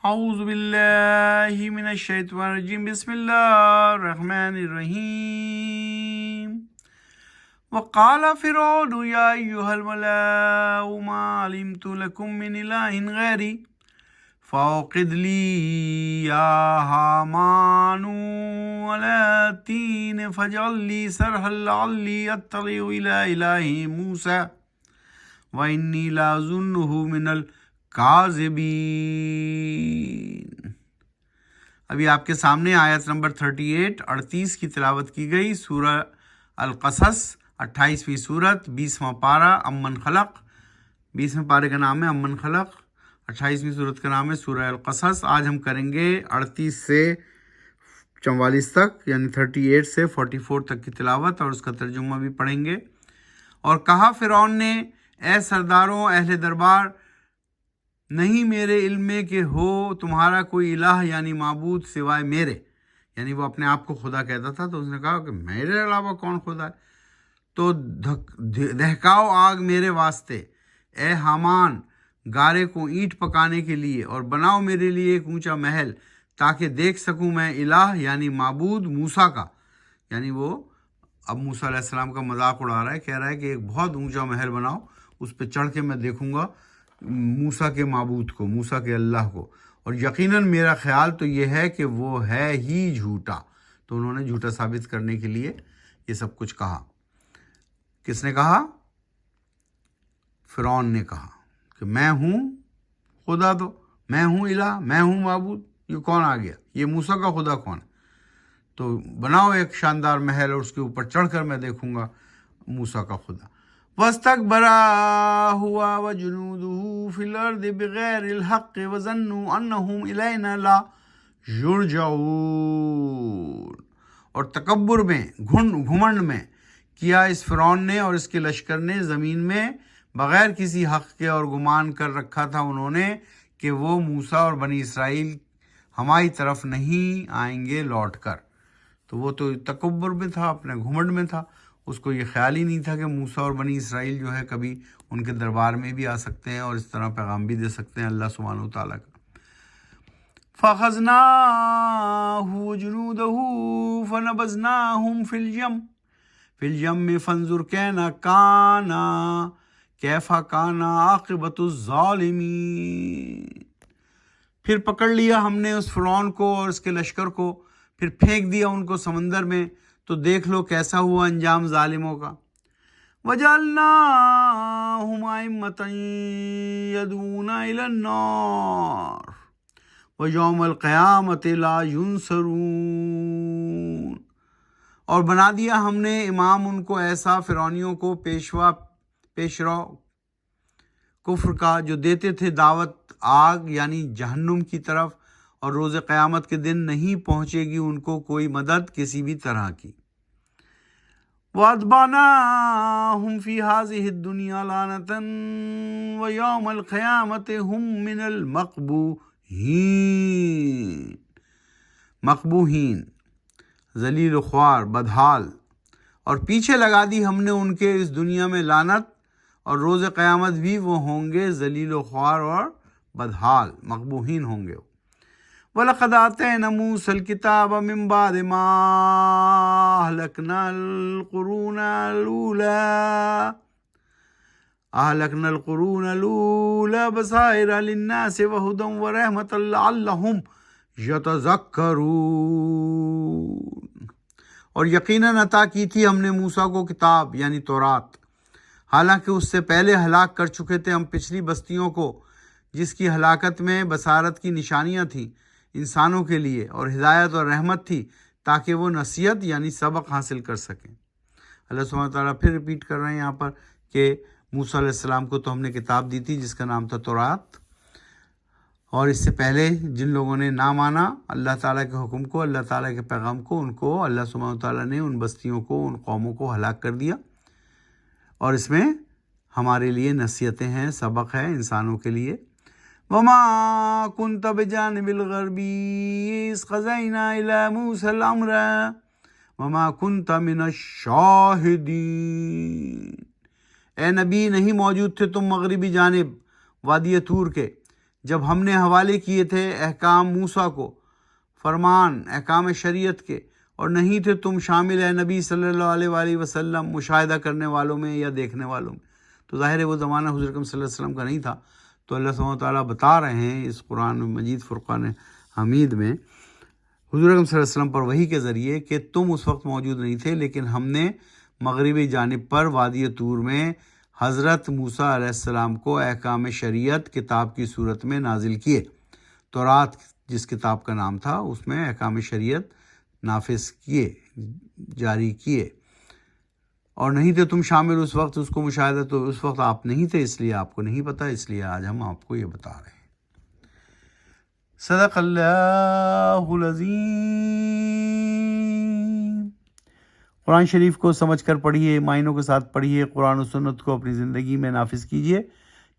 اعوذ باللہ من الشیطان الرجیم بسم اللہ الرحمن الرحیم وقال فرعون یا ایہا الملأ ما علمت لکم من الہ غیری فاوقد لی یا ہامان علی الطین فاجعل لی صرحا لعلی اطلع الی الہ موسیٰ وانی لاظنہ من الکاذبین۔ ابھی آپ کے سامنے آیت نمبر 38 کی تلاوت کی گئی، سورہ القصص 28ویں سورت 20واں پارہ امن خلق، 20ویں پارے کا نام ہے امن خلق، 28ویں سورت کا نام ہے سورہ القصص۔ آج ہم کریں گے 38 سے 44 تک، یعنی 38 سے 44 تک کی تلاوت، اور اس کا ترجمہ بھی پڑھیں گے۔ اور کہا فرعون نے، اے سرداروں اہل دربار، نہیں میرے علم میں کہ ہو تمہارا کوئی الہ یعنی معبود سوائے میرے، یعنی وہ اپنے آپ کو خدا کہتا تھا، تو اس نے کہا کہ میرے علاوہ کون خدا ہے؟ تو دہکاؤ آگ میرے واسطے، اے حامان، گارے کو اینٹ پکانے کے لیے، اور بناؤ میرے لیے ایک اونچا محل تاکہ دیکھ سکوں میں الہ یعنی معبود موسیٰ کا، یعنی وہ اب موسیٰ علیہ السلام کا مذاق اڑا رہا ہے، کہہ رہا ہے کہ ایک بہت اونچا محل بناؤ، اس پہ چڑھ کے میں دیکھوں گا موسیٰ کے معبود کو، موسیٰ کے اللہ کو، اور یقیناً میرا خیال تو یہ ہے کہ وہ ہے ہی جھوٹا۔ تو انہوں نے جھوٹا ثابت کرنے کے لیے یہ سب کچھ کہا۔ کس نے کہا؟ فرعون نے کہا کہ میں ہوں خدا، تو میں ہوں الہ، میں ہوں معبود، یہ کون آ گیا؟ یہ موسیٰ کا خدا کون ہے؟ تو بناؤ ایک شاندار محل اور اس کے اوپر چڑھ کر میں دیکھوں گا موسیٰ کا خدا۔ وَاسْتَكْبَرَ هُوَ وَجُنُودُهُ فِي الْأَرْضِ بِغَيْرِ الْحَقِّ وَظَنُّوا أَنَّهُمْ إِلَيْنَا لَا يُرْجَعُونَ۔ اور تکبر میں، گھمنڈ میں کیا اس فرعون نے اور اس کے لشکر نے زمین میں بغیر کسی حق کے، اور گمان کر رکھا تھا انہوں نے کہ وہ موسیٰ اور بنی اسرائیل ہماری طرف نہیں آئیں گے لوٹ کر۔ تو وہ تو تکبر میں تھا، اپنے گھمنڈ میں تھا، اس کو یہ خیال ہی نہیں تھا کہ موسیٰ اور بنی اسرائیل جو ہے کبھی ان کے دربار میں بھی آ سکتے ہیں اور اس طرح پیغام بھی دے سکتے ہیں اللہ سبحانہ وتعالیٰ کا۔ فَأَخَذْنَاهُ وَجُنُودَهُ فَنَبَذْنَاهُمْ فِي الْيَمِّ فَانظُرْ كَيْفَ كَانَ عَاقِبَةُ الظَّالِمِينَ۔ پھر پکڑ لیا ہم نے اس فرعون کو اور اس کے لشکر کو، پھر پھینک دیا ان کو سمندر میں، تو دیکھ لو کیسا ہوا انجام ظالموں کا۔ وَجَعَلْنَاهُمْ أَئِمَّةً يَدْعُونَ إِلَى النَّارِ وَيَوْمَ الْقِيَامَةِ لَا يُنصَرُونَ۔ اور بنا دیا ہم نے امام ان کو ایسا، فرعونیوں کو پیشرو کفر کا، جو دیتے تھے دعوت آگ یعنی جہنم کی طرف، اور روز قیامت کے دن نہیں پہنچے گی ان کو کوئی مدد کسی بھی طرح کی۔ وَأَتْبَعْنَاهُمْ فِي هَذِهِ الدُّنْيَا لَعْنَةً وَيَوْمَ الْقِيَامَةِ هُمْ مِنَ المقبوحین، ذلیل و خوار، بدحال۔ اور پیچھے لگا دی ہم نے ان کے اس دنیا میں لعنت، اور روز قیامت بھی وہ ہوں گے ذلیل و خوار اور بدحال، مقبوحین ہوں گے۔ وَلَقَدْ آتَيْنَا مُوسَى الْكِتَابَ مِنْ بَعْدِ مَا أَهْلَكْنَا الْقُرُونَ بَصَائِرَ لِلنَّاسِ وَهُدًى وَرَحْمَةً لَعَلَّهُمْ يَتَذَكَّرُونَ۔ اور یقیناً عطا کی تھی ہم نے موسیٰ کو کتاب یعنی تورات، حالانکہ اس سے پہلے ہلاک کر چکے تھے ہم پچھلی بستیوں کو، جس کی ہلاکت میں بصارت کی نشانیاں تھیں انسانوں کے لیے، اور ہدایت اور رحمت تھی تاکہ وہ نصیحت یعنی سبق حاصل کر سکیں۔ اللہ سبحانہ وتعالیٰ پھر ریپیٹ کر رہے ہیں یہاں پر کہ موسیٰ علیہ السلام کو تو ہم نے کتاب دی تھی جس کا نام تھا تورات، اور اس سے پہلے جن لوگوں نے نہ مانا اللہ تعالیٰ کے حکم کو، اللہ تعالیٰ کے پیغام کو، ان کو اللہ سبحانہ وتعالیٰ نے ان بستیوں کو، ان قوموں کو ہلاک کر دیا، اور اس میں ہمارے لیے نصیحتیں ہیں، سبق ہے انسانوں کے لیے۔ وَمَا كُنْتَ بِجَانِبِ الْغَرْبِيِّ إِذْ قَضَيْنَا إِلَى مُوسَى الْأَمْرَ وَمَا كُنْتَ مِنَ الشَّاهِدِينَ۔ اے نبی، نہیں موجود تھے تم مغربی جانب وادی طور کے جب ہم نے حوالے کیے تھے احکام موسیٰ کو، فرمان احکام شریعت کے، اور نہیں تھے تم شامل اے نبی صلی اللہ علیہ وآلہ وسلم مشاہدہ کرنے والوں میں یا دیکھنے والوں میں۔ تو ظاہر ہے وہ زمانہ حضور اکرم صلی اللہ علیہ وسلم کا نہیں تھا۔ تو اللہ سبحانہ وتعالیٰ بتا رہے ہیں اس قرآن مجید فرقان حمید میں حضور اکرم صلی اللہ علیہ وسلم پر وحی کے ذریعے کہ تم اس وقت موجود نہیں تھے، لیکن ہم نے مغربی جانب پر وادی طور میں حضرت موسیٰ علیہ السلام کو احکام شریعت کتاب کی صورت میں نازل کیے۔ تورات جس کتاب کا نام تھا اس میں احکام شریعت نافذ کیے، جاری کیے، اور نہیں تھے تم شامل اس وقت اس کو مشاہدہ، تو اس وقت آپ نہیں تھے، اس لیے آپ کو نہیں پتہ، اس لیے آج ہم آپ کو یہ بتا رہے ہیں۔ صدق اللہ العظیم۔ قرآن شریف کو سمجھ کر پڑھیے، معنوں کے ساتھ پڑھیے، قرآن و سنت کو اپنی زندگی میں نافذ کیجیے۔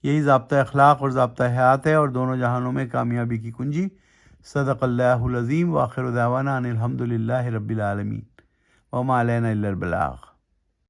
یہی ضابطہ اخلاق اور ضابطہ حیات ہے اور دونوں جہانوں میں کامیابی کی کنجی۔ صدق اللہ العظیم۔ وآخر دعوانا ان الحمد للہ رب العالمین وما علینا الا البلاغ۔